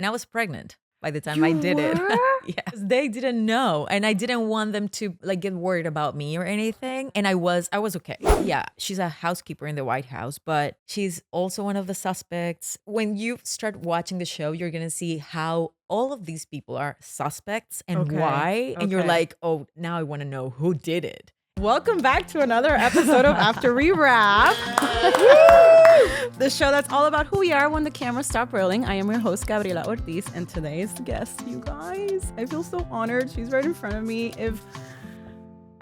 and I was pregnant by the time I did it. Yes, they didn't know, and I didn't want them to like get worried about me or anything. And I was okay. Yeah, she's a housekeeper in the White House, but she's also one of the suspects. When you start watching the show, you're gonna see how all of these people are suspects and why. And you're like, oh, now I want to know who did it. Welcome back to another episode of After We Wrap. The show that's all about who we are when the cameras stop rolling. I am your host, Gabriella Ortiz, and today's guest, you guys. I feel so honored. She's right in front of me. If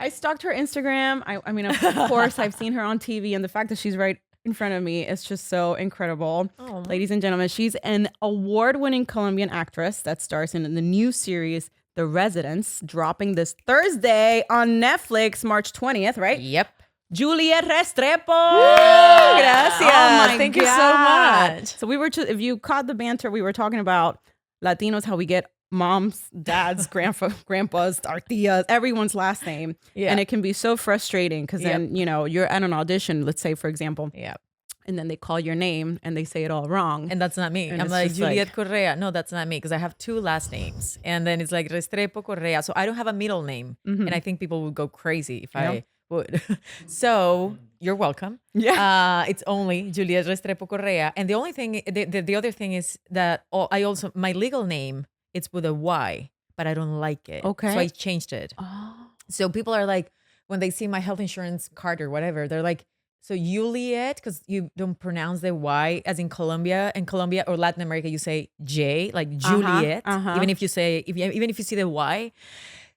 I stalked her Instagram, I mean, of course, I've seen her on TV, and the fact that she's right in front of me is just so incredible. Oh. Ladies and gentlemen, she's an award-winning Colombian actress that stars in the new series The Residents, dropping this Thursday on Netflix, March 20th, right? Yep. Julieth Restrepo. Gracias. Oh my Thank God. you so much. So we were, if you caught the banter, we were talking about Latinos, how we get moms, dads, grandpas, our tias, everyone's last name. Yeah. And it can be so frustrating because then, you know, you're at an audition, let's say, for example. Yeah. And then they call your name and they say it all wrong. And that's not me. And I'm like, Julieth Correa. No, that's not me because I have two last names. And then it's like Restrepo Correa. So I don't have a middle name. Mm-hmm. And I think people would go crazy if I would. So you're welcome. Yeah. It's only Julieth Restrepo Correa. And the only thing, the other thing is that I also, my legal name, it's with a Y, but I don't like it. Okay. So I changed it. Oh. So people are like, when they see my health insurance card or whatever, they're like, so Juliet, because you don't pronounce the Y as in Colombia. In Colombia or Latin America, you say J, like Juliet, even if you say, even if you see the Y.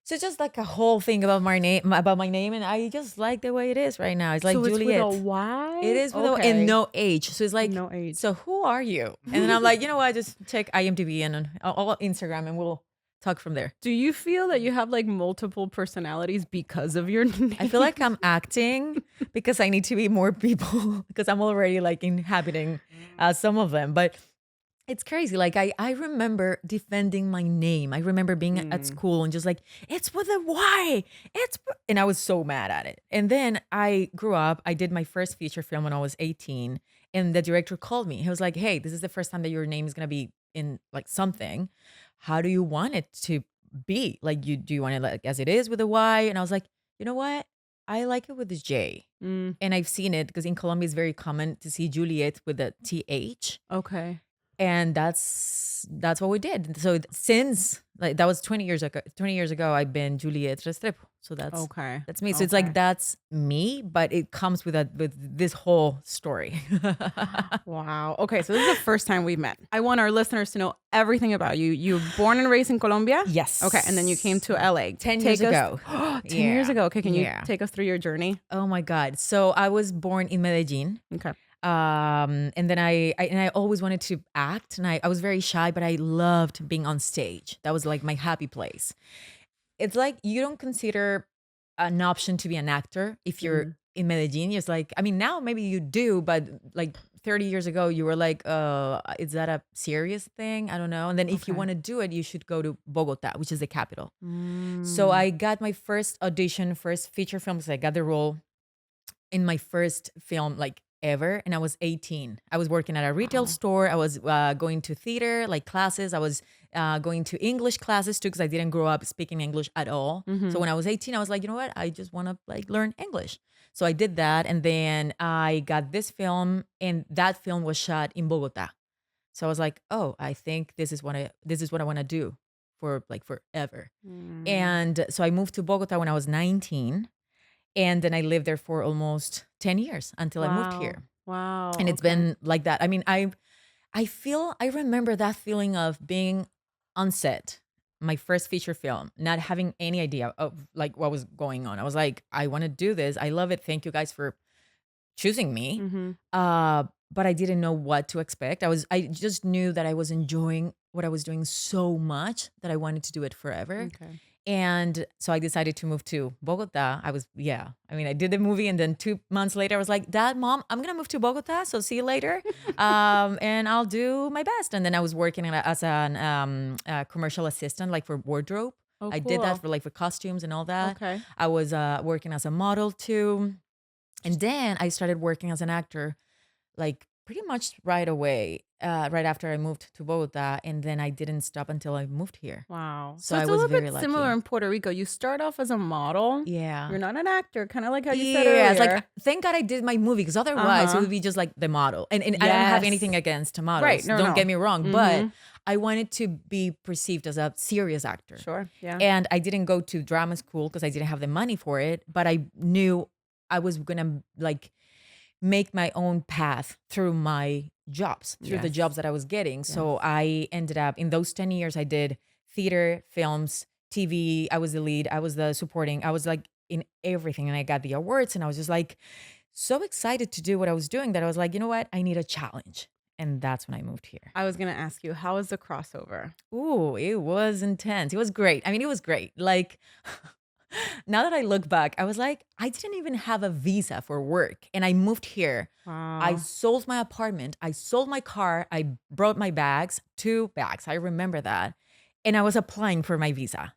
So it's just like a whole thing about my name, and I just like the way it is right now. It's like Juliet. So it's with a Y? It is with a and no H. So it's like, no H. So who are you? And then I'm like, you know what? Just check IMDb and all Instagram, and we'll talk from there. Do you feel that you have like multiple personalities because of your name? I feel like I'm acting because I need to be more people because I'm already like inhabiting some of them. But it's crazy. Like I remember defending my name. I remember being at school and just like, it's with a Y. And I was so mad at it. And then I grew up. I did my first feature film when I was 18. And the director called me. He was like, hey, this is the first time that your name is going to be in like something. How do you want it to be? Like, do you want it like as it is with a Y? And I was like, you know what? I like it with the J. And I've seen it because in Colombia it's very common to see Juliet with a TH. Okay. And that's what we did. So since like that was 20 years ago, I've been Julieth Restrepo. So that's me. So it's like that's me, but it comes with this whole story. Wow. Okay, so this is the first time we've met. I want our listeners to know everything about you. You were born and raised in Colombia? Yes. Okay, and then you came to LA 10 years ago. 10 years ago. Okay, can you take us through your journey? Oh my God. So I was born in Medellin. Okay. And then I always wanted to act, and I was very shy, but I loved being on stage. That was like my happy place. It's like you don't consider an option to be an actor if you're in Medellin. It's like, I mean, now maybe you do, but like 30 years ago, you were like, is that a serious thing? I don't know. And then if you want to do it, you should go to Bogota, which is the capital. So I got my first audition, first feature film, because I got the role in my first film, like ever. And I was 18. I was working at a retail store. I was going to theater, like classes. I was going to English classes too, because I didn't grow up speaking English at all. So when I was 18, I was like, you know what? I just want to like learn English. So I did that. And then I got this film, and that film was shot in Bogota. So I was like, oh, I think this is what I want to do for like forever. And so I moved to Bogota when I was 19. And then I lived there for almost 10 years until I moved here. Wow. And it's been like that. I mean, I remember that feeling of being on set, my first feature film, not having any idea of like what was going on. I was like, I want to do this. I love it. Thank you guys for choosing me. But I didn't know what to expect. I just knew that I was enjoying what I was doing so much that I wanted to do it forever. Okay. And so I decided to move to Bogota. I did the movie, and then 2 months later, I was like, Dad, Mom, I'm going to move to Bogota. So see you later. And I'll do my best. And then I was working as a commercial assistant, like for wardrobe. Oh, cool. I did that for costumes and all that. Okay. I was working as a model too. And then I started working as an actor, like pretty much right away. right after I moved to Bogota, and then I didn't stop until I moved here. Wow. So So I it's a was little very bit lucky. similar in Puerto Rico. You start off as a model. Yeah. You're not an actor, kind of like how you said Yeah, it's earlier. like thank God I did my movie because otherwise it Uh-huh. would be just like the model. And I don't have Yes. anything against models. Right, no, don't no. get me wrong, but I wanted to be perceived as a serious actor. Sure, yeah. And I didn't go to drama school because I didn't have the money for it, but I knew I was gonna like make my own path through my jobs, through the Yes. jobs that I was getting. So I ended up in those 10 years, I did theater, films, TV. I was the lead, I was the supporting, I was like in everything. And I got the awards, and I was just like so excited to do what I was doing that I was like, you know what? I need a challenge. And that's when I moved here. I was going to ask you, how was the crossover? Ooh, it was intense. It was great. I mean, it was great. Like, now that I look back, I was like, I didn't even have a visa for work. And I moved here. I Wow. sold my apartment. I sold my car. I brought my bags, 2 bags. I remember that. And I was applying for my visa.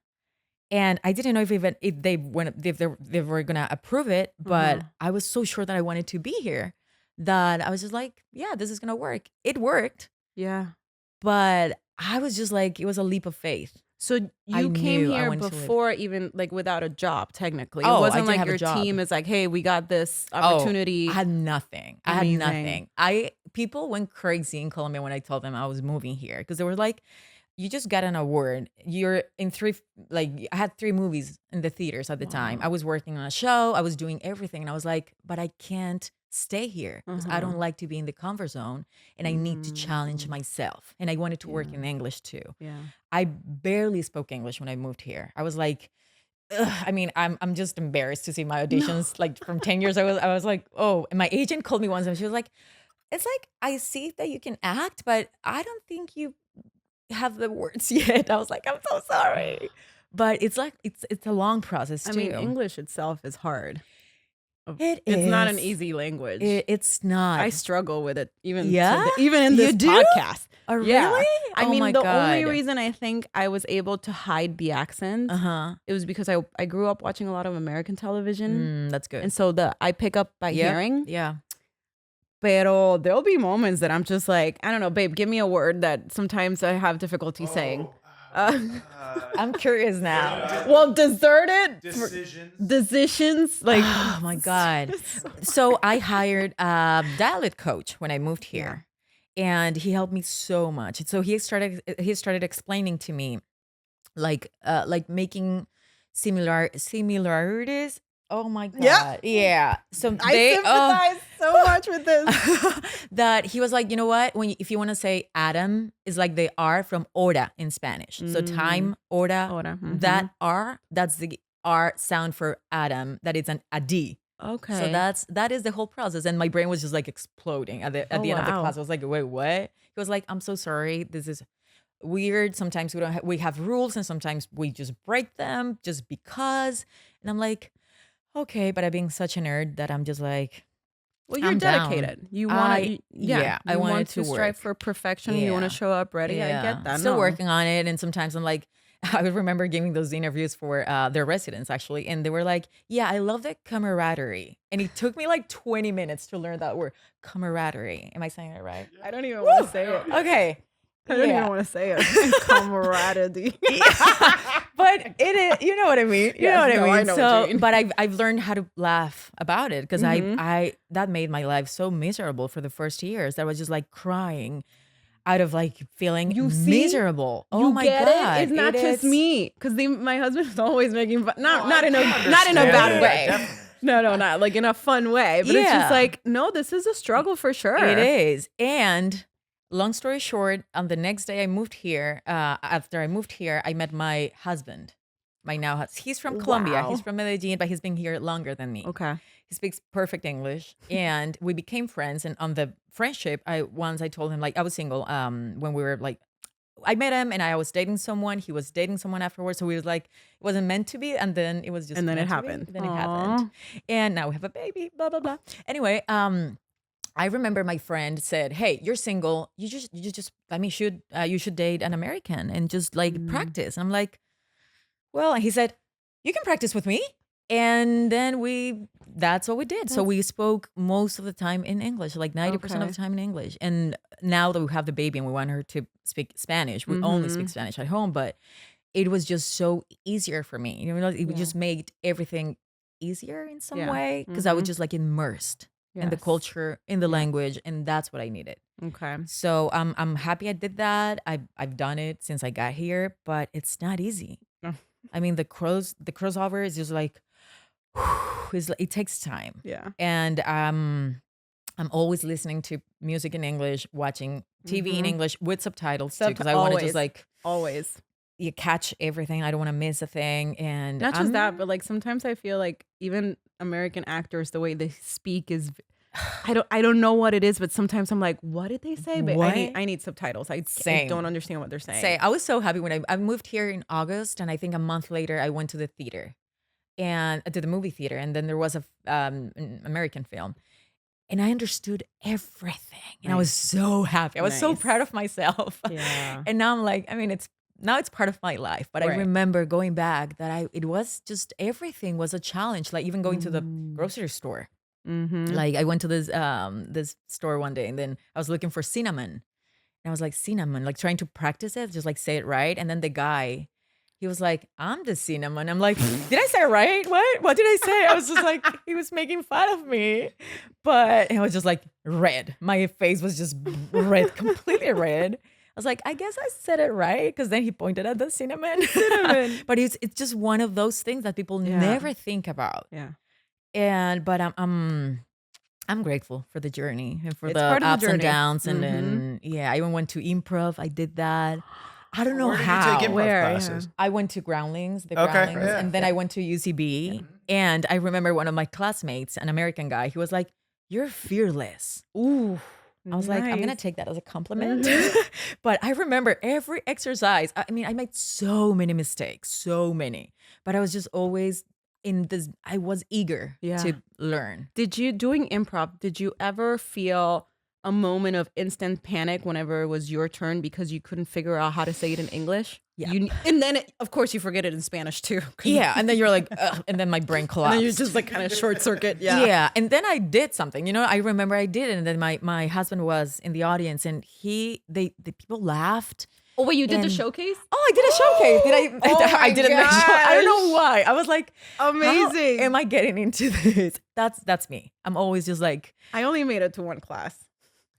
And I didn't know if they were gonna approve it, but I was so sure that I wanted to be here that I was just like, yeah, this is gonna work. It worked, Yeah. but I was just like, it was a leap of faith. So I you came knew I here wanted to live. before even like without a job, technically. It Oh, I wasn't didn't like have a your job. team is like, hey, we got this Oh, opportunity. I had nothing. I had Amazing. nothing. People went crazy in Colombia when I told them I was moving here because they were like, you just got an award. You're in I had 3 movies in the theaters at the time. I was working on a show. I was doing everything. And I was like, but I can't stay here because I don't like to be in the comfort zone and I need to challenge myself. And I wanted to work in English too. Yeah. I barely spoke English when I moved here. I was like, ugh, I mean, I'm just embarrassed to see my auditions like from 10 years. I was like, oh, and my agent called me once and she was like, it's like, I see that you can act, but I don't think you have the words yet. I was like, I'm so sorry. But it's like it's a long process too. I mean, English itself is hard. It's not an easy language. It's not. I struggle with it even Yeah? even in You this do? podcast. Oh, Yeah. really? I Oh mean, my the only God. reason I think I was able to hide the accent, it was because I grew up watching a lot of American television, That's good. and so I pick up by Yep. hearing. Yeah. Pero there'll be moments that I'm just like, I don't know, babe, give me a word that sometimes I have difficulty saying. I'm curious now. Well, deserted Decisions. decisions, like Oh my God. So I hired a dialect coach when I moved here. And he helped me so much. And so he started explaining to me like making similarities. Oh my God. Yeah. So I they sympathize so much with this. that he was like, you know what? If you want to say Adam is like the R from hora in Spanish. So time, hora, Hora, that R, that's the R sound for Adam. That is a D. Okay. So that is the whole process. And my brain was just like exploding at the end of the wow. class. I was like, wait, what? He was like, I'm so sorry. This is weird. Sometimes we have rules and sometimes we just break them just because. And I'm like, okay, but I'm being such a nerd that I'm just like, Well, you're I'm down. dedicated. You want to, I you wanted want to strive work. for perfection. You want Yeah. to show up ready. I get that. Still No. working on it. And sometimes I'm like, I remember giving those interviews for their residents actually. And they were like, yeah, I love the camaraderie. And it took me like 20 minutes to learn that word, camaraderie. Am I saying it right? I don't even want to say it. Okay. I don't Yeah. even want to say it. Camaraderie. But it is, you know what I mean? You Yes, know what no, I I mean? know what So, you mean. but I've learned how to laugh about it because I that made my life so miserable for the first years. That I was just like crying out of like feeling You see? miserable. Oh You my get God. it? It's not just is- me. Because my husband is always making fun. Not I in a understand bad that, way. definitely. No, not like in a fun way. But it's Yeah. just like, no, this is a struggle for sure. It is. And long story short, on the next day I moved here, after I moved here, I met my husband. He's from Colombia. Wow. He's from Medellin, but he's been here longer than me. Okay. He speaks perfect English, and we became friends. And on the friendship, I told him like I was single. When we were like, I met him, and I was dating someone. He was dating someone afterwards. So we was like, it wasn't meant to be, and then it was just. And then it meant to be. happened. Then it Aw. happened, and now we have a baby. Blah blah blah. Anyway, I remember my friend said, "Hey, you're single. You just. I mean, you should date an American and just like practice." And I'm like, well, and he said, "You can practice with me." And then that's what we did. So we spoke most of the time in English, like 90% of Okay. the time in English. And now that we have the baby and we want her to speak Spanish, we only speak Spanish at home, but it was just so easier for me. It would Yeah. just made everything easier in some Yeah. way because I was just like immersed in the Yes. culture, in the Yeah. language, and that's what I needed. Okay. So I'm happy I did that. I've done it since I got here, but it's not easy. Oh. I mean, the crossover is just like it takes time. Yeah. And I'm always listening to music in English, watching TV in English with subtitles too, because I want to just like always. you catch everything. I don't want to miss a thing. And Not just that, but like sometimes I feel like even American actors, the way they speak is I don't know what it is, but sometimes I'm like, what did they say? But What? I need subtitles. I Same. don't understand what they're saying. Say, I was so happy when I moved here in August, and I think a month later I went to the theater and to the movie theater, and then there was an American film, and I understood everything, and I was so happy. I was so Nice. proud of myself. Yeah. And now I'm like, I mean, it's part of my life, but I Right. remember going back that it was just everything was a challenge. Like even going to the Mm. grocery store. Mm-hmm. Like I went to this store one day, and then I was looking for cinnamon. And I was like, cinnamon, like trying to practice it, just like say it right. And then the guy, he was like, I'm the cinnamon. I'm like, did I say it right? What did I say? I was just like, he was making fun of me. But I was just like red. My face was just red, completely red. I was like, I guess I said it right. Because then he pointed at the cinnamon. But it's just one of those things that people Yeah. never think about. Yeah. But I'm grateful for the journey and for It's the part of the ups and journey. downs. And then, I even went to improv. I did that. I don't know Where did how. you take improv Where? classes? I went to Groundlings, Okay, Groundlings, yeah, and then I went to UCB. And I remember one of my classmates, an American guy, he was like, "You're fearless." Ooh. I was like, I'm gonna nice. take that as a compliment. But I remember every exercise. I mean, I made so many mistakes, so many. But I was just always in this. I was eager Yeah. to learn. Doing improv, did you ever feel a moment of instant panic whenever it was your turn because you couldn't figure out how to say it in English? Yeah. And then, of course, you forget it in Spanish too. 'Cause- Yeah, and then you're like, ugh, and then my brain And collapsed. then you just like kind of short circuit. Yeah. Yeah, and then I did something. I remember I did it, and then my husband was in the audience, and the people laughed. Oh, wait, you did the And- showcase? Oh, I did a showcase. Did I? Oh I my didn't make sure. I don't know gosh. why. I was like, Amazing. how am I getting into this? That's me. I'm always just like, I only made it to one class.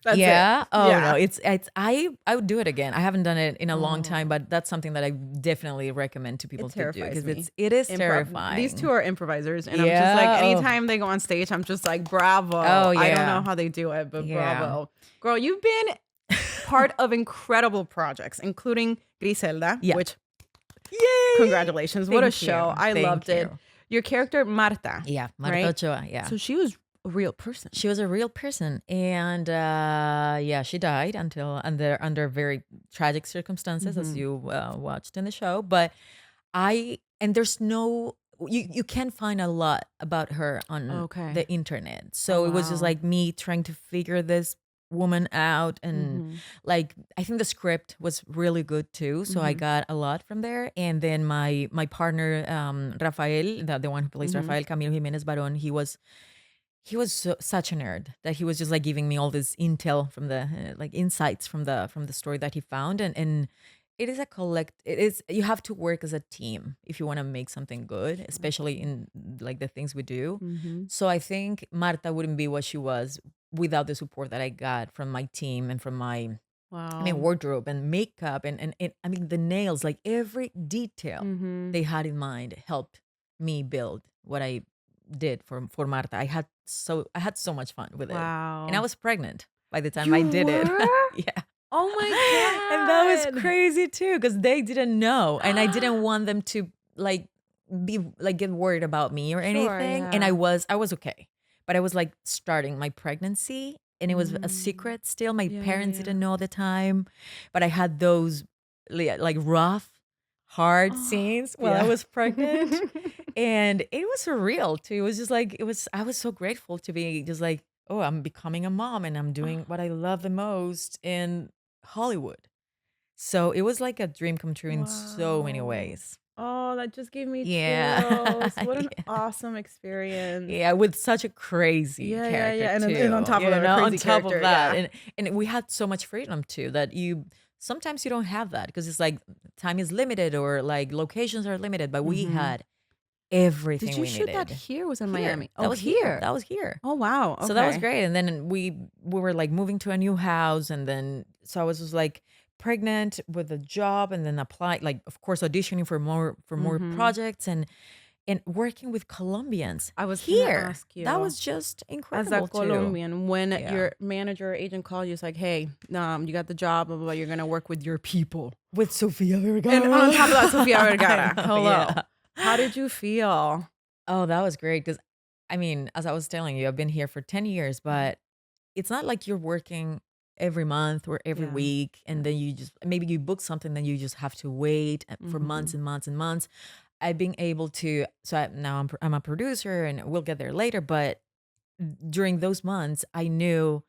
That's yeah. it. Oh Yeah. no, I would do it again. I haven't done it in a long time, but that's something that I definitely recommend to people It to do terrifies because me. it is Improv. terrifying. These two are improvisers, and I'm Yeah, just like, oh. anytime they go on stage, I'm just like, bravo. Oh, I don't yeah. know how they do it, but Yeah. bravo. Girl, you've been part of incredible projects, including Griselda, Yeah. which, Yay! congratulations. What a Thank you. show. I Thank loved it. you. Your character, Marta. Yeah, Marta Right? Ochoa. Yeah. So she was a real person. She was a real person, and she died until under very tragic circumstances, as you watched in the show. But there's no you can find a lot about her on Okay. the internet. So it was just wow. like me trying to figure this woman out, and like I think the script was really good too. So I got a lot from there, and then my partner Rafael, the one who plays Rafael Camilo Jimenez Baron, he was such a nerd that he was just like giving me all this intel from the like insights from the story that he found, and it is you have to work as a team if you want to make something good, especially in like the things we do. So I think Marta wouldn't be what she was without the support that I got from my team and from my Wow. wardrobe and makeup and I mean the nails, like every detail they had in mind helped me build what I did for Marta. I had so much fun with it. Wow. And I was pregnant by the time I did it. were? Yeah. Oh my God. And that was crazy too, because they didn't know. And I didn't want them to like be like get worried about me or anything. And yeah. I was okay. But I was like starting my pregnancy, and it was a secret still. My parents didn't know at the time. But I had those like rough, hard scenes while I was pregnant. And it was surreal too. It was just like I was so grateful to be just like, oh, I'm becoming a mom and I'm doing what I love the most in Hollywood. So it was like a dream come true in so many Wow. ways. Oh, that just gave me Yeah. chills. What an Yeah. awesome experience. Yeah, with such a crazy Yeah, yeah, character yeah. And on too. top of that, a On crazy top of character. that, Yeah. and we had so much freedom too that you sometimes you don't have that because it's like time is limited or like locations are limited, but we Hmm. had Did everything you we shoot that needed here? Was in here. Miami? Oh, here. That was here. Oh, wow. So that was Okay. great. And then we were like moving to a new house, and then so I was just like pregnant with a job, and then applying like of course auditioning for more Hmm. projects and working with Colombians I was gonna here. ask That you, was just as a incredible too. Colombian, when Yeah. your manager or agent called you, it's like, hey, you got the job, blah, blah, blah, you're gonna work with your people. With Sofia And on Vergara. top of that, Sofia I Vergara. know, Hello. yeah. How did you feel? Oh, that was great because I mean, as I was telling you, I've been here for 10 years, but it's not like you're working every month or every Yeah. week and Yeah. then you just maybe you book something, then you just have to wait for Hmm. months and months and months. I've been able to, so now I'm a producer and we'll get there later, but during those months, I knew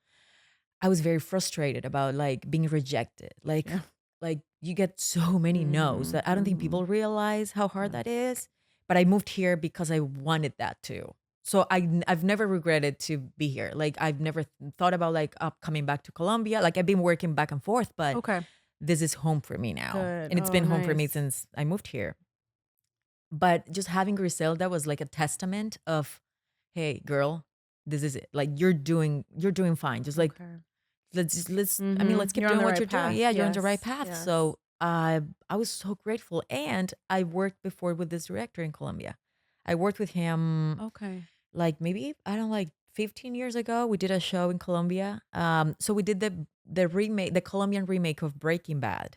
I was very frustrated about like being rejected. Yeah. Like you get so many no's Hmm. that I don't think Hmm. people realize how hard Yes. that is. But I moved here because I wanted that too. So I've never regretted to be here. Like I've never thought about like coming back to Colombia. Like I've been working back and forth, but Okay. this is home for me now. Good. And it's Oh, been home for me nice. since I moved here. But just having Griselda was like a testament of, hey, girl, this is it. Like you're doing fine. Just like Okay. let's I mean, Hmm. let's keep You're on doing the what right you're doing. path. Yeah, you're on the right Yes. path. Yes. So I was so grateful. And I worked before with this director in Colombia. I worked with him Okay. like maybe, I don't know, like 15 years ago. We did a show in Colombia. So we did the remake, the Colombian remake of Breaking Bad.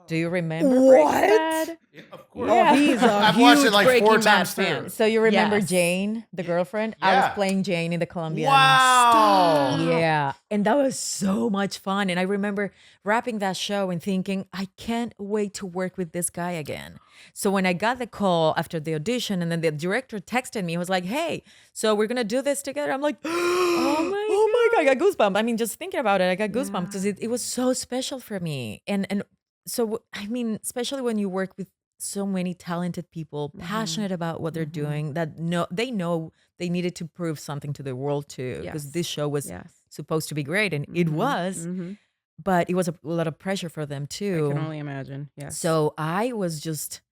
Do you remember Breaking What? Bad? Yeah, of course. Oh, Yeah. he's a I've watched it huge like 4 Breaking Bad times fan. too. So you remember Yes. Jane, the girlfriend? I was Yeah. playing Jane in the Colombian. Wow. Stop. Yeah. And that was so much fun. And I remember wrapping that show and thinking, I can't wait to work with this guy again. So when I got the call after the audition and then the director texted me, he was like, hey, so we're going to do this together. I'm like, Oh oh my God, I got goosebumps. I mean, just thinking about it, I got goosebumps because Yeah. it was so special for me. And so, I mean, especially when you work with so many talented people, Hmm. passionate about what they're Hmm. doing, that know they needed to prove something to the world too, because this Yes. show was Yes. supposed to be great and it Hmm. was, Hmm. but it was a lot of pressure for them I can too. only imagine. Yes. So I was just,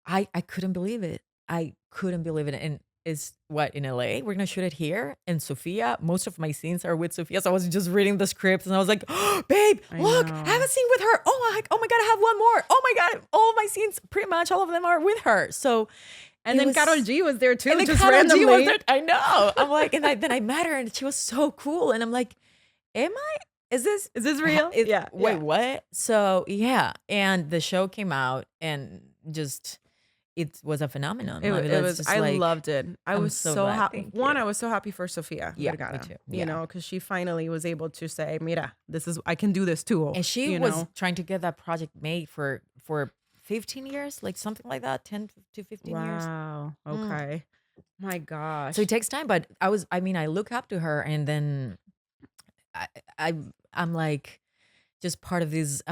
I couldn't believe it. I couldn't believe it. And it's what, in LA? We're gonna shoot it here in Sofia. Most of my scenes are with Sofia. So I was just reading the script and I was like, oh, babe, I look, I have know. a scene with her. Oh my God, I have one more. Oh my God, all of my scenes, pretty much all of them are with her. So And it then was, Karol G was there too, and then just Karol G was randomly. there. I know. I'm like, then I met her and she was so cool. And I'm like, am I? Is this real? Yeah. Wait, Yeah. what? So yeah, and the show came out and just it was a phenomenon. I mean, It that's was, just I like loved it. I I'm was so so glad. happy. Thank you. One, I was so happy for Sofia Yeah, me Vergara, too. you Yeah. know, because she finally was able to say, Mira, I can do this too, And she you was know? trying to get that project made for 15 years, like something like that, 10 to 15 years. Wow. Mm. Okay. My So gosh. it takes time, but I mean, I look up to her and then I, I I'm like just part of this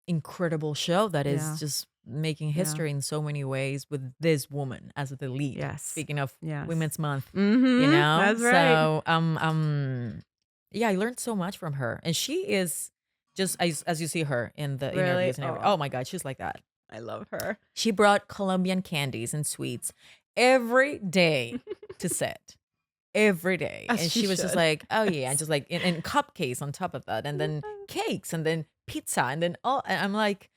incredible show that Yeah. is just making Yeah. history in so many ways with this woman as the lead. Yes. Speaking of Yes. Women's Month, Mm-hmm. That's right. so yeah, I learned so much from her, and she is just as you see her in the Really? interviews and everything. Oh, Oh my God, she's like that. I love her. She brought Colombian candies and sweets every day to set. Every day. As And she she was just should. like, oh yeah, and just like and cupcakes on top of that, and then cakes, and then pizza, and then all. And I'm like,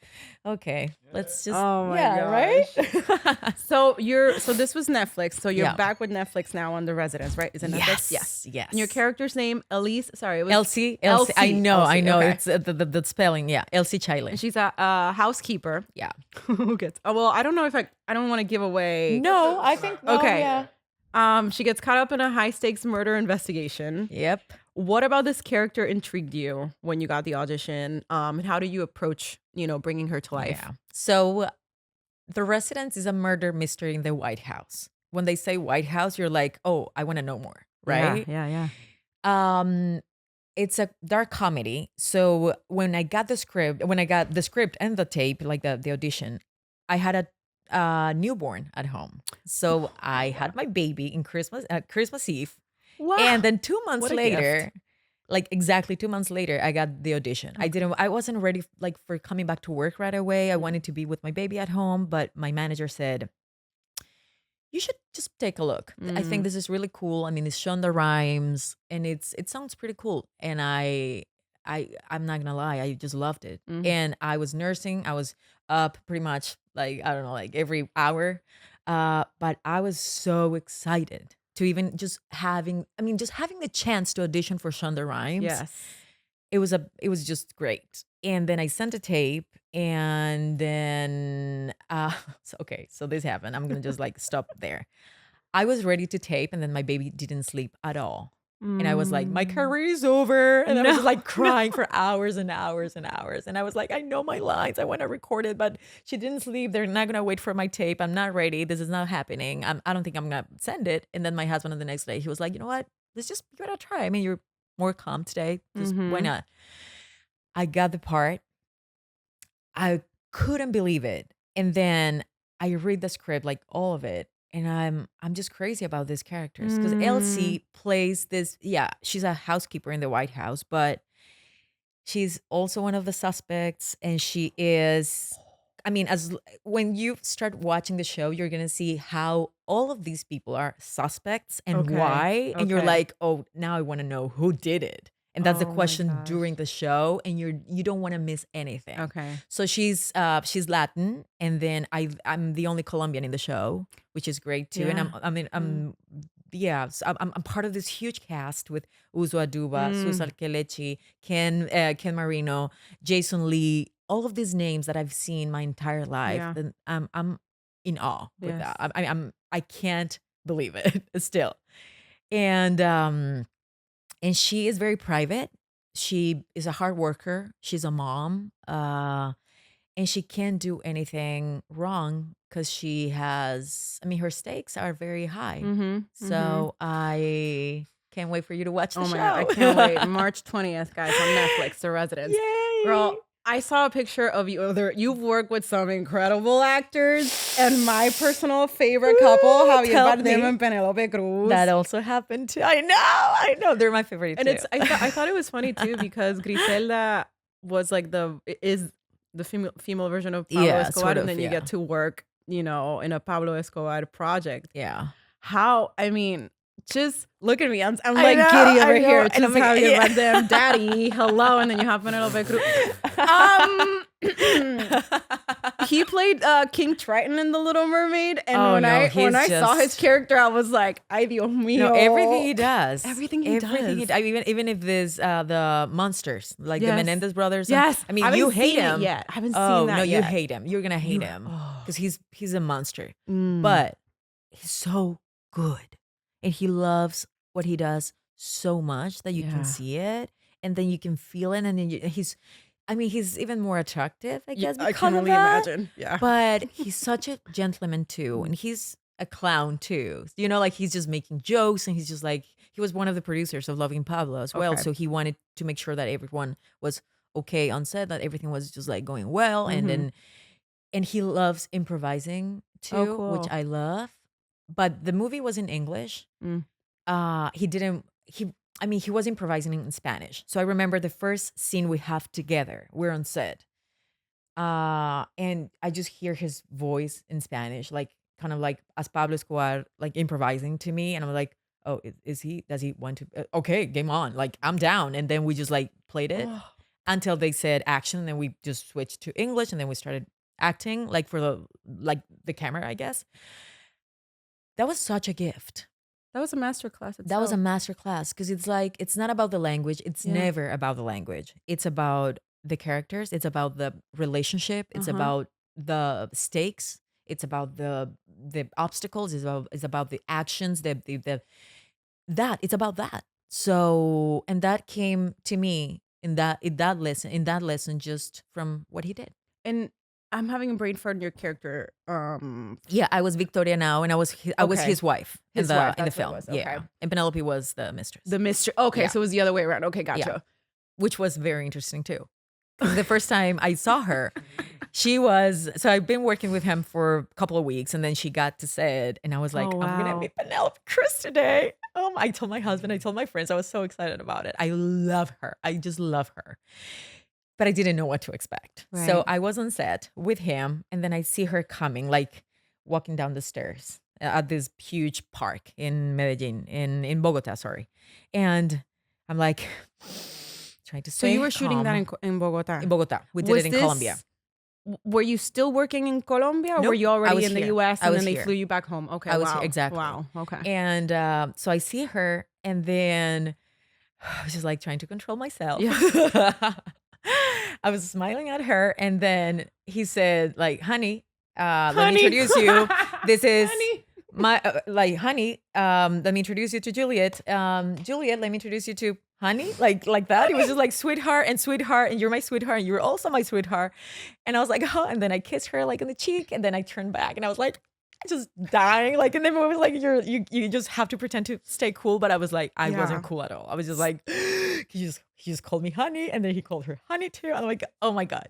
okay, let's just Oh my yeah, right? So this was Netflix. So you're Yeah. back with Netflix now on The Residence, right? Is it Netflix? Yes, yes. And your character's name, Elise. Sorry, it was Elsie. I know, Elsie, I know. okay. It's the spelling. Yeah, Elsie Chile. And she's a housekeeper. Yeah. Who gets? Oh, well, I don't know if I don't want to give away. No, I think no, Okay. Yeah. She gets caught up in a high stakes murder investigation. Yep. What about this character intrigued you when you got the audition? And how do you approach, bringing her to life? Yeah. So The Residence is a murder mystery in the White House. When they say White House, you're like, oh, I want to know more, right? Yeah. Um, it's a dark comedy. So when I got the script and the tape, like the audition, I had newborn at home. So I had my baby in Christmas Eve, Wow. and then 2 months What a later, gift. like exactly 2 months later, I got the audition. I wasn't ready like for coming back to work right away. I wanted to be with my baby at home, but my manager said, you should just take a look. I think this is really cool. I mean, it's Shonda Rhimes, and it sounds pretty cool. And I'm not gonna lie, I just loved it. And I was nursing. I was up pretty much like I don't know, like every hour. But I was so excited to even just having the chance to audition for Shonda Rhimes. Yes. It was just great. And then I sent a tape, and then so this happened. I'm gonna just like stop there. I was ready to tape, and then my baby didn't sleep at all. And I was like, my career is over. And I was just like crying for hours and hours and hours. And I was like, I know my lines. I want to record it, but she didn't sleep. They're not going to wait for my tape. I'm not ready. This is not happening. I don't think I'm going to send it. And then my husband on the next day, he was like, you know what? Let's just give it a try. I mean, you're more calm today. Just why not? I got the part. I couldn't believe it. And then I read the script, like all of it. And I'm just crazy about these characters because Elsie plays this. Yeah, she's a housekeeper in the White House, but she's also one of the suspects, and she is. I mean, when you start watching the show, you're gonna see how all of these people are suspects and Okay, why, and you're okay. like, oh, now I want to know who did it, and that's the Oh my question gosh. during the show, and you don't want to miss anything. Okay. So she's Latin, and then I'm the only Colombian in the show, which is great too. And I'm part of this huge cast with Uzo Aduba, Susan Kelechi, Ken Marino, Jason Lee, all of these names that I've seen my entire life. Yeah. And I'm in awe with Yes. that. I can't believe it still. And she is very private. She is a hard worker. She's a mom. And she can't do anything wrong because her stakes are very high. So I can't wait for you to watch the Oh show. my God, I can't wait. March 20th, guys, on Netflix, The Residence. Yay! Girl, I saw a picture of you. You've worked with some incredible actors, and my personal favorite couple, Javier tell Bardem me. and Penelope Cruz. That also happened too. I know. They're my favorite And too. I thought it was funny too because Griselda was like the female version of Pablo Yeah, Escobar, sort of, and then you yeah. get to work, in a Pablo Escobar project. Yeah. How, I mean, just look at me. I'm I like know, giddy I over know, here. and Just I'm like, Javier yeah. Bardem, daddy, hello, and then you have Penelope Cruz. He played King Triton in The Little Mermaid, and Oh, when no, I he's saw his just- character, I was like, "Ay Dios mío!" No, everything he does. Everything he does. Even if there's the monsters, like the Yes. Menendez brothers. Yes. I mean, Haven't you hate seen it him. yet. Haven't Oh, seen that no, you yet. hate him. You're gonna hate him Oh. because he's a monster. Mm. But he's so good, and he loves what he does so much that you Yeah. can see it, and then you can feel it, and then he's even more attractive, I guess. I because can of only that. imagine. Yeah. But he's such a gentleman too, and he's a clown too. Like he's just making jokes, and he's just like he was one of the producers of Loving Pablo as well, Okay. so he wanted to make sure that everyone was okay on set, that everything was just like going well, and he loves improvising too, Oh, cool. which I love. But the movie was in English. Mm. He was improvising in Spanish. So I remember the first scene we have together. We're on set. And I just hear his voice in Spanish, like kind of like as Pablo Escobar, like improvising to me. And I'm like, oh, does he want to? Okay, game on. Like I'm down. And then we just like played it until they said action. And then we just switched to English, and then we started acting like for the camera, I guess. That was such a gift. That was a master class. That was a master class because it's not about the language. It's Yeah. never about the language. It's about the characters. It's about the relationship. It's about the stakes. It's about the obstacles. It's about the actions. It's about that. So, and that came to me in that lesson just from what he did. And I'm having a brain fart in your character. Yeah, I was Victoria now, and I was Okay. his wife in His the wife, in the that's what it film. was, Yeah, okay. and Penelope was the mistress. The mystery. Okay, Yeah. so it was the other way around. Okay, gotcha. which was very interesting too. because the first time I saw her, so I've been working with him for a couple of weeks, and then she got to say it, and I was like, Oh, I'm gonna wow. meet Penelope Cruz today. I told my husband, I told my friends, I was so excited about it. I love her. I just love her. But I didn't know what to expect. So Right. I was on set with him, and then I see her coming, like walking down the stairs at this huge park in Medellin, in Bogota, sorry. And I'm like trying to So stay you were shooting that calm. in Bogota. In Bogota. We did Was it in this, Colombia. were you still working in Colombia, or were Nope, you I already was in the here. US I and was then they here. flew you back home? Okay, I was wow. here, exactly. Wow, okay. And so I see her, and then I was just like trying to control myself. Yeah. I was smiling at her, and then he said, like, honey, let me Honey. introduce you. This is Honey. my, honey, let me introduce you to Juliet. Juliet, let me introduce you to honey. Like that. It was just like sweetheart, and you're my sweetheart, and you're also my sweetheart. And I was like, oh, and then I kissed her like on the cheek, and then I turned back, and I was like, just dying. Like, and then it was like, you just have to pretend to stay cool. But I was like, I Yeah. wasn't cool at all. I was just like, he just called me honey, and then he called her honey too. I'm like, oh my God.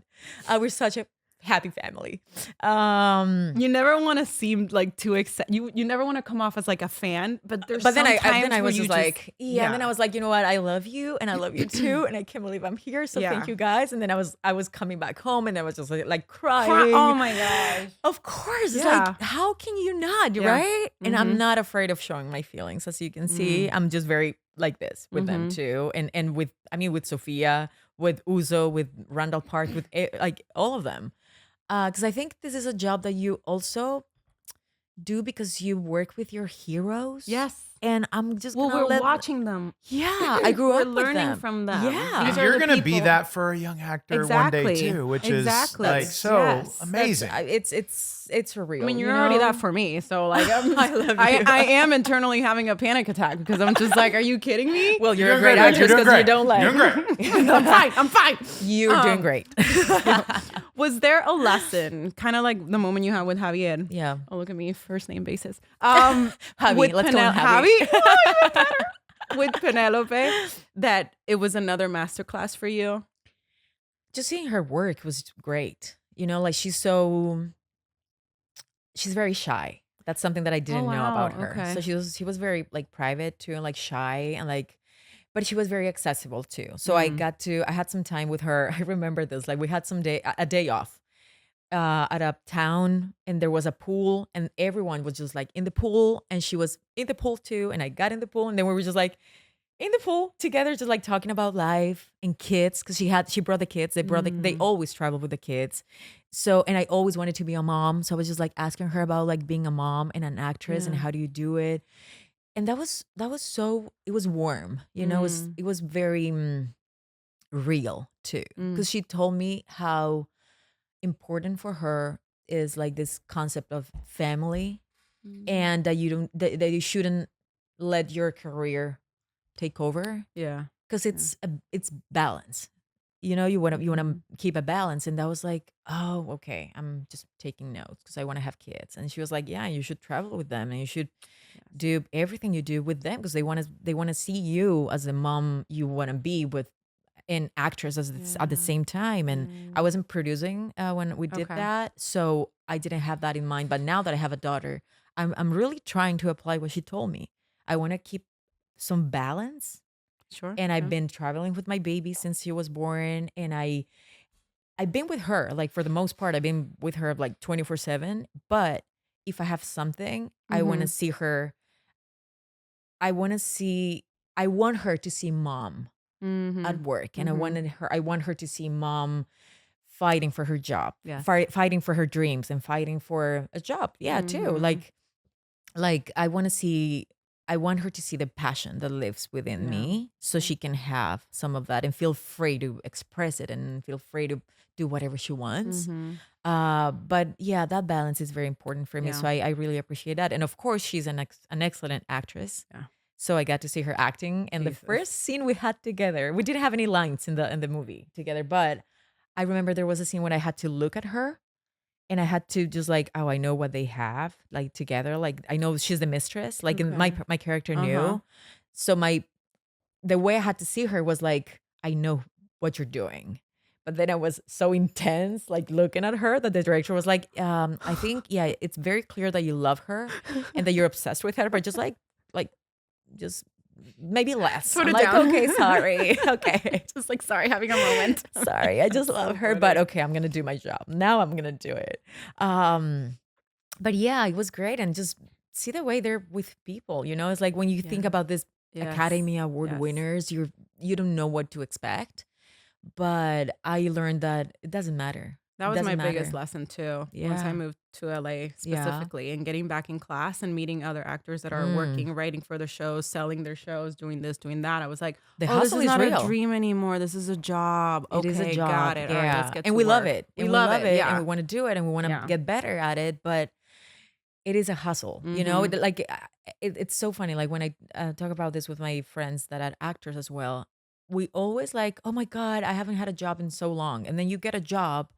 We're such a happy family. You never want to seem like too excited. You never want to come off as like a fan, but there's But then I sometimes was where just like, yeah. And then I was like, you know what? I love you, and I love you too, and I can't believe I'm here. So Yeah. thank you guys. And then I was coming back home, and I was just like crying. oh my gosh. Of course, it's Yeah. like, how can you not, Yeah. right? And I'm not afraid of showing my feelings, as you can see. I'm just very like this with them too, and with with Sofia, with Uzo, with Randall Park, with like all of them. Because I think this is a job that you also do because you work with your heroes. Yes. And I'm just Well, gonna we're watching them. Yeah, I grew We're up with learning them. from them. Yeah. These And are you're the going to be people- that for a young actor one day Exactly. too, which Exactly. is like so Yes. amazing. It's surreal. I mean, you're you already know? that for me. So like, I love you. I am internally having a panic attack because I'm just like, are you kidding me? Well, you're a doing great great, actress you're doing because you great. don't like. You're doing great. I'm fine. You're doing great. Was there a lesson, kind of like the moment you had with Javier? Yeah. Oh, look at me, first name basis. Javi, with let's call him Javi. Oh, even better. With Penelope, that it was another masterclass for you. Just seeing her work was great. You know, like she's very shy. That's something that I didn't know wow, about her. okay. So she was very like private too, and like shy, and like, but she was very accessible too. So I had some time with her. I remember this, like we had a day off at a town, and there was a pool, and everyone was just like in the pool, and she was in the pool too, and I got in the pool, and then we were just like in the pool together, just like talking about life and kids, because she brought the kids. They always travel with the kids. So, and I always wanted to be a mom, so I was just like asking her about like being a mom and an actress and how do you do it. And that was so, it was warm, you know. It was very real too, because she told me how important for her is like this concept of family, and that that you shouldn't let your career take over, Yeah. because it's balance. You know, you want to keep a balance. And that was like, oh, okay, I'm just taking notes because I want to have kids. And she was like, yeah, you should travel with them, and you should do everything you do with them, because they want to see you as the mom you want to be with, an actress at the same time. And I wasn't producing when we did that, so I didn't have that in mind. But now that I have a daughter, I'm really trying to apply what she told me. I want to keep some balance. Sure. And I've been traveling with my baby since she was born, and I've been with her, like for the most part, I've been with her like 24/7. But if I have something, I want to see her. I want her to see mom at work, and I want her to see mom fighting for her job, Yes. fighting for her dreams, and fighting for a job. Yeah, too. Like I want her to see the passion that lives within me, so she can have some of that and feel free to express it and feel free to do whatever she wants. But yeah, that balance is very important for me. Yeah. So I really appreciate that. And of course, she's an excellent actress. Yeah. So I got to see her acting. And the first scene we had together, we didn't have any lines in the movie together, but I remember there was a scene when I had to look at her. And I had to just like, oh, I know what they have like together. Like I know she's the mistress. Like in my character knew. So the way I had to see her was like, I know what you're doing, But then I was so intense, like looking at her, that the director was like, I think, yeah, it's very clear that you love her and that you're obsessed with her, but just maybe less. Put I'm it like, down. okay, sorry. Okay. Just like, sorry, having a moment. Sorry. I just love her, but okay, I'm going to do my job. Now I'm going to do it. But yeah, it was great. And just see the way they're with people, it's like when you think about this Academy Award winners, you don't know what to expect. But I learned that it doesn't matter. That was my biggest lesson too. Once I moved to LA specifically, and getting back in class and meeting other actors that are working, writing for the shows, selling their shows, doing this, doing that. I was like, this is not a dream anymore. This is a job. It is a job. Got it. Yeah. All right, let's get and to we work. love it. We love it. Yeah. And we want to do it and we want to get better at it. But it is a hustle, like it's so funny. Like when I talk about this with my friends that are actors as well, we always like, oh my God, I haven't had a job in so long. And then you get a job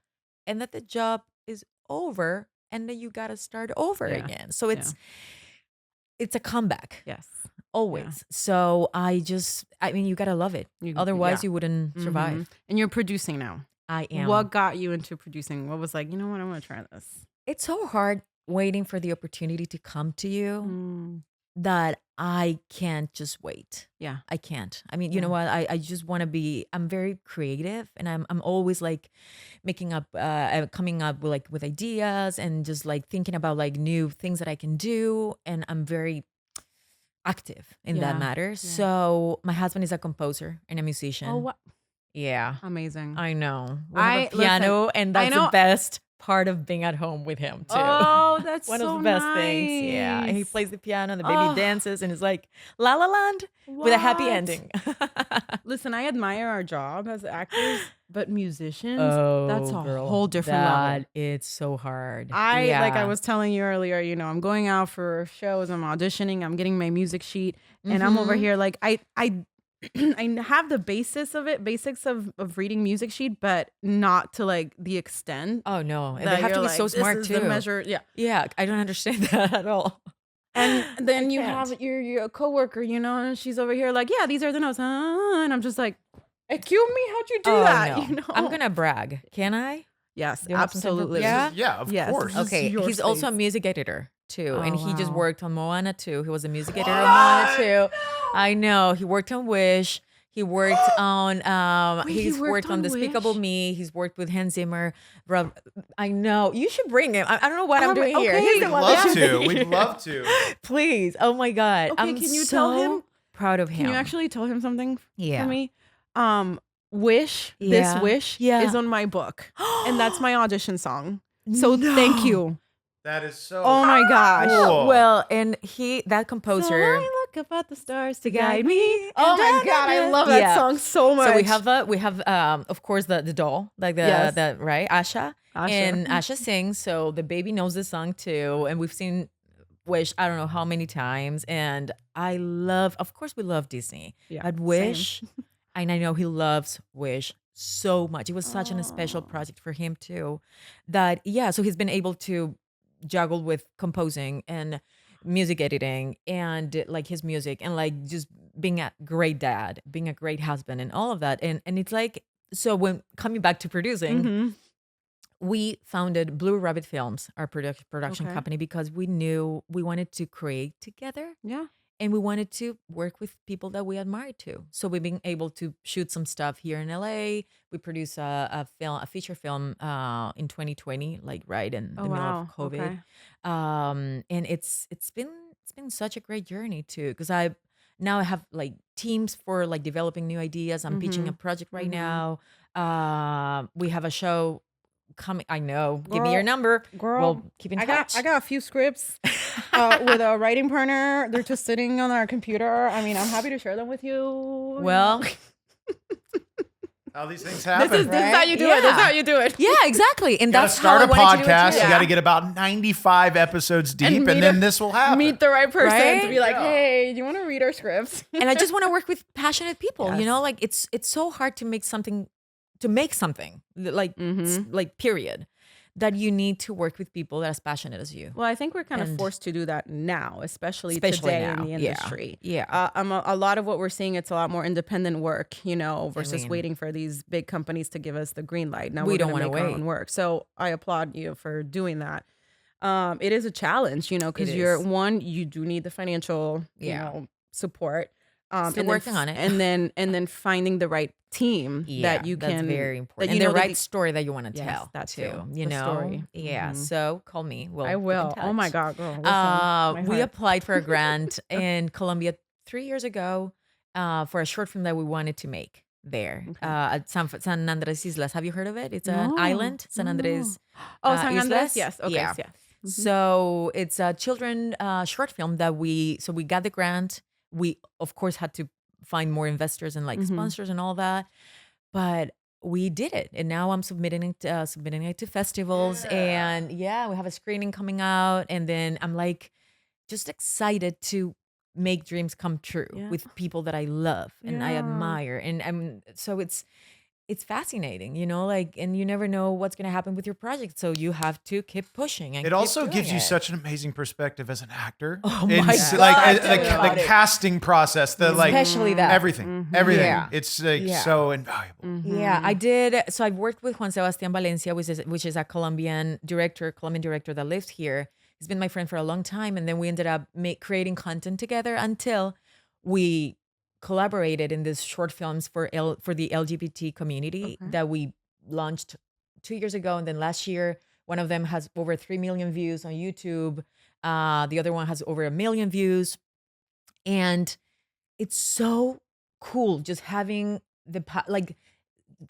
and that the job is over and then you got to start over again. So it's a comeback. Yes. Always. Yeah. So you got to love it. Otherwise you wouldn't survive. And you're producing now. I am. What got you into producing? What was like, you know what, I want to try this. It's so hard waiting for the opportunity to come to you that I can't just wait. Yeah. I can't. I mean, you know what? I just want to I'm very creative and I'm always like coming up with ideas and just like thinking about like new things that I can do. And I'm very active in that matter. Yeah. So my husband is a composer and a musician. Oh, what? Yeah. Amazing. I know. We have a piano and that's the best part of being at home with him too. Oh, that's one so of the best nice. things. Yeah, and he plays the piano and the baby dances and it's like La La Land with a happy ending. Listen, I admire our job as actors, but musicians, oh, that's a girl, whole different level. It's so hard. Like I was telling you earlier, I'm going out for shows, I'm auditioning, I'm getting my music sheet, and I'm over here like I I have the basics of reading music sheet, but not to like the extent. Oh no, they have to be so smart too. The measure, yeah. I don't understand that at all. And then you have your coworker, and she's over here like, yeah, these are the notes, and I'm just like, excuse me, how'd you do that? No. I'm gonna brag. Can I? Yes, absolutely. Yeah, of course. Okay, he's also a music editor too, and he just worked on Moana 2. He was a music editor on Moana 2. No. I know. He worked on Wish. He worked on he's worked on Despicable Me. He's worked with Hans Zimmer. I know. You should bring him. I don't know what I'm doing here. We'd love to. Please. Oh my God. Okay, can you tell him? Proud of him. Can you actually tell him something for me? Wish, this Wish is on my book. And that's my audition song. So thank you. That is so oh my gosh. Cool. Well, and that composer. So I look up at the stars to guide me. Oh my God, I love that song so much. So we have of course the doll, like the right, Asha. And Asha sings, so the baby knows the song too. And we've seen Wish I don't know how many times. And of course we love Disney. Yeah, but Wish, and I know he loves Wish so much. It was such a special project for him too. So he's been able to juggle with composing and music editing and like his music and like just being a great dad, being a great husband and all of that. And it's like, so when coming back to producing, we founded Blue Rabbit Films, our production company, because we knew we wanted to create together. Yeah. And we wanted to work with people that we admire too. So we've been able to shoot some stuff here in LA. We produced a feature film in 2020, like right in the middle of COVID. Okay. And it's been such a great journey too, because I have like teams for like developing new ideas. I'm pitching a project right now. We have a show coming. I know. Girl, give me your number. Girl, we'll keep in touch. I got a few scripts with a writing partner. They're just sitting on our computer. I mean, I'm happy to share them with you. Well, how these things happen. This is how you do it. This is how you do it. Yeah, exactly. And that's start how a podcast. You got to get about 95 episodes deep, and then this will happen. Meet the right person to be like, hey, do you want to read our scripts? And I just want to work with passionate people. Like it's so hard to make something like like period. that you need to work with people that are as passionate as you. Well, I think we're kind of And- forced to do that now, especially Especially today now, in the yeah, industry. yeah. A lot of what we're seeing, it's a lot more independent work, versus mean- waiting for these big companies to give us the green light. Now We we're don't going to wanna make our wait. own work. So I applaud you for doing that. It is a challenge, because It you're is. you do need the financial, support. Still and then working on it. and then finding the right team that you that's can very important. that And you the know that right the- story that you want to Yes, tell. that too. too. You The know? story. Yeah. Mhm. So call me. We'll I keep in will. Oh my touch. God, girl. Listen, my We heart. applied for a grant in Colombia 3 years ago for a short film that we wanted to make there at San Andres Islas. Have you heard of it? It's an No, island, San no. Andres. Oh, San Andres. Islas. Yes. Okay. Yeah. Yes. So it's a children short film that we got the grant. We of course had to find more investors and like sponsors and all that, but we did it, and now I'm submitting it to festivals, and we have a screening coming out, and then I'm like just excited to make dreams come true with people that I love and I Yeah. admire, and so it's fascinating, like, and you never know what's going to happen with your project. So you have to keep pushing and It keep also doing gives you it. such an amazing perspective as an actor. Oh In my s- God, like tell me about the it. casting process, Especially that. everything. Yeah. It's like Yeah. so invaluable. Yeah, I did. So I've worked with Juan Sebastian Valencia, which is a Colombian director that lives here. He's been my friend for a long time, and then we ended up creating content together until we collaborated in these short films for the LGBT community that we launched 2 years ago, and then last year one of them has over 3 million views on YouTube. The other one has over 1 million views, and it's so cool just having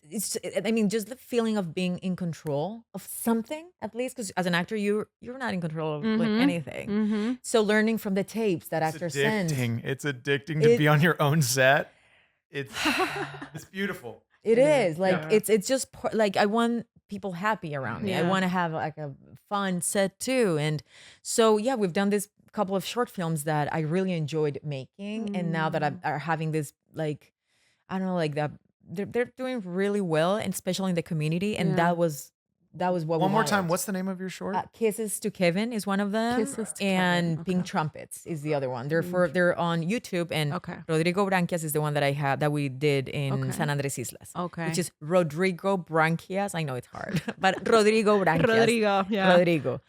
just the feeling of being in control of something, at least, because as an actor you're not in control of like anything. So learning from the tapes that It's actors send, addicting. It's addicting to be on your own set. It's beautiful. it is like Yeah. it's just like I want people happy around me. I Yeah. want to have like a fun set too, and so we've done this couple of short films that I really enjoyed making, and now that are having this like I don't know, like that they're doing really well, and especially in the community, and that was what One we more time, wanted. what's the name of your short? Kisses to Kevin is one of them. Kisses to and Kevin, Pink Trumpets is the other one. They're on YouTube, and Okay. Rodrigo Branquias is the one that we did in Okay. San Andres Islas. Okay. Which is Rodrigo Branquias. I know it's hard, but Rodrigo Branquias. Rodrigo. Yeah. Rodrigo.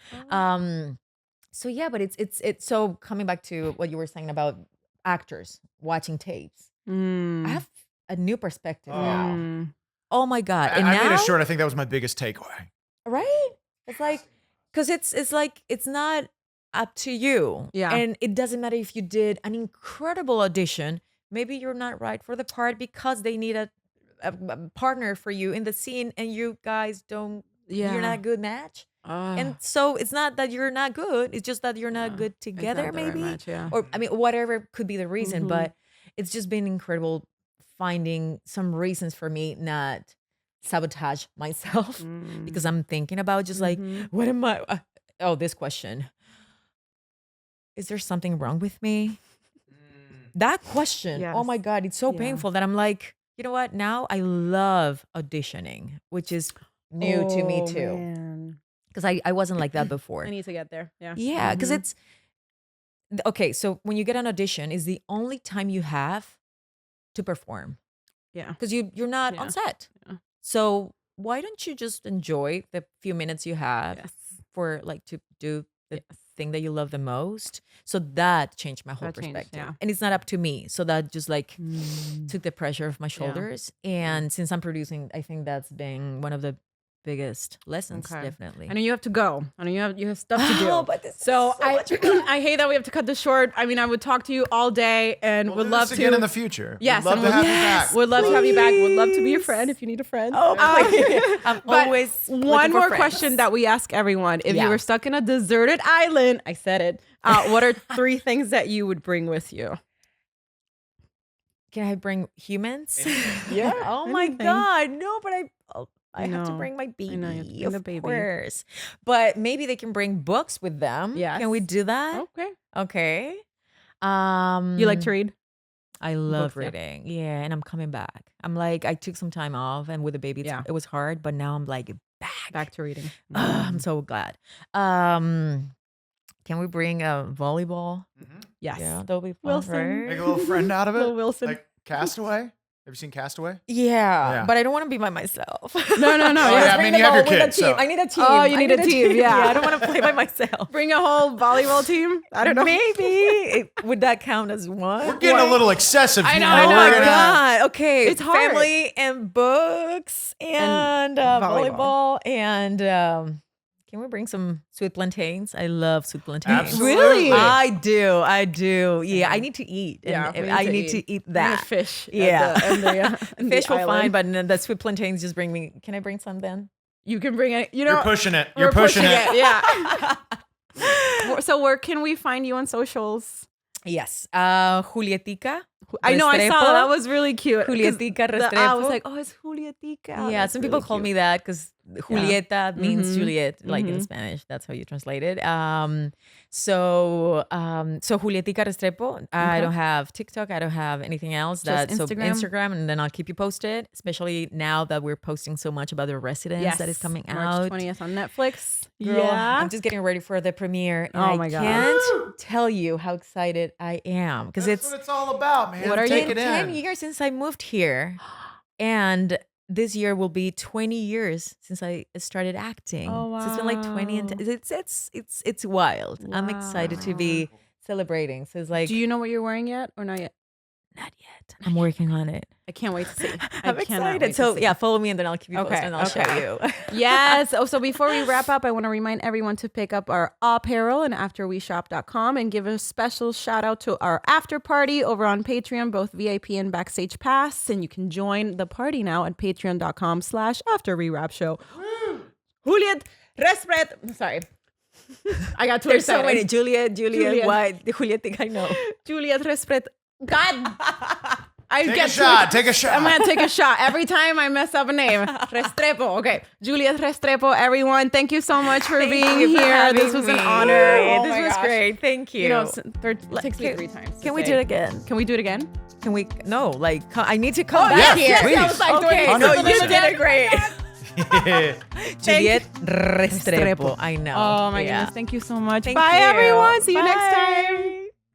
So but it's so coming back to what you were saying about actors watching tapes. I have a new perspective now. Oh my God. And I now, made a short. I think that was my biggest takeaway. right? It's like, because it's like, it's not up to you. Yeah. And it doesn't matter if you did an incredible audition. Maybe you're not right for the part because they need a partner for you in the scene, and you guys you're not a good match. And so it's not that you're not good. It's just that you're not good together, not the right maybe. match, yeah. Or, I mean, whatever could be the reason. But it's just been incredible finding some reasons for me not sabotage myself because I'm thinking about just like, what am I? This question. Is there something wrong with me? That question. Oh my Yes. God. It's so Yeah. painful that I'm like, you know what? Now I love auditioning, which is new to me too. Man. Because I wasn't like that before. I need to get there. Yeah. Yeah, because it's okay. So when you get an audition, is the only time you have to perform Yeah. because you're not Yeah. on set. Yeah. So why don't you just enjoy the few minutes you have Yes. for like to do the Yes. thing that you love the most? So that changed my whole That changed, perspective, yeah. and it's not up to me. So that just like took the pressure off my shoulders. And since I'm producing, I think that's been one of the biggest lessons, Okay. definitely. I know you have to go. I know you have stuff to do. Oh, but this is so so I much fun. I hate that we have to cut this short. I mean, I would talk to you all day and We'll would do love this to again in the future. Yes, We'd love and to have you yes. back. Would love to have you back. Would love to be your Please. friend if you need a friend. Oh, please. I'm But always one looking for more friends. question that we ask everyone: if Yeah. you were stuck in a deserted island, I said it. What are 3 things that you would bring with you? Can I bring humans? Yeah, Oh my anything. God. No, but I have to know. bring my baby. I know, you have to bring the baby. Of course. But maybe they can bring books with them. Yes. Can we do that? Okay. Okay. You like to read? I love Books, yeah. reading. Yeah, and I'm coming back. I'm like, I took some time off, and with the baby, Yeah. it was hard, but now I'm like back. Back to reading. I'm so glad. Can we bring a volleyball? Yes. Yeah, that'll be fun. Wilson. Make a little friend out of it. Little Wilson. Like Castaway. Have you seen Castaway? Yeah, but I don't want to be by myself. No. Oh, yeah, I mean, you have your kids. So. I need a team. Oh, you need a team. Yeah. I don't want to play by myself. Bring a whole volleyball team. I don't know. Maybe. Would that count as one? We're getting a little excessive I here. know. Oh We're my gonna- God. Okay. It's hard. Family and books and volleyball and can we bring some sweet plantains? I love sweet plantains. Absolutely. Really? I do. Yeah, I need to eat. Yeah, And we I need to eat Bring a that. fish. Yeah. And Fish will fine, but the sweet plantains just bring me. Can I bring some then? you can bring it. You know, You're pushing it. we're You're pushing it. Yeah. So where can we find you on socials? Yes. Julietica. I know. I saw Restrepo. that was really cute. 'Cause Julietica I Restrepo. was like, oh, it's Julietica. Yeah, That's some people really call cute. me that because Julieta means Juliet, like in Mhm. Spanish. That's how you translate it. So Julietica Restrepo. I don't have TikTok. I don't have anything else. Just So Instagram? Instagram, and then I'll keep you posted. Especially now that we're posting so much about the Residence that is coming March out. 20th on Netflix. Girl, Yeah. I'm just getting ready for the premiere. And Oh I my God. can't tell you how excited I am because That's it's what it's all about, man. What are Take you- it 10 in. years since I moved here. And this year will be 20 years since I started acting. Oh, So it's been like 20 and wow. it's wild. I'm excited to be celebrating. So it's like Do you know what you're wearing yet or not yet? not yet. I'm working on it. I can't wait to see. I'm I cannot excited. wait to So see. yeah, follow me and then I'll keep you posted and I'll show you. Yes. Oh, so before we wrap up, I want to remind everyone to pick up our apparel and afterweshop.com and give a special shout out to our after party over on Patreon, both VIP and backstage pass. And you can join the party now at patreon.com/afterrewrap-show. Julieth Restrepo. Sorry. I got too There's so excited. many. Juliet. Juliet. Why? Juliet think I know. Julieth Restrepo. God. I Take get a shot. too- Take a shot. I'm gonna take a shot every time I mess up a name. Restrepo. Okay, Julieth Restrepo. Everyone, thank you so much for being you for here. having This was an me. honor. Oh This my was gosh. great. Thank you. You know, it takes me can- 3 times. to Can we say. do it again? Can we do it again? Can we? No, like I need to come back yes, here. please. I was like, Okay, doing no, it. you 100%. did it great. Juliet Restrepo. Restrepo. I know. Oh my Yeah. goodness. Thank you so much. Thank Bye, you. everyone. See you next Bye. time.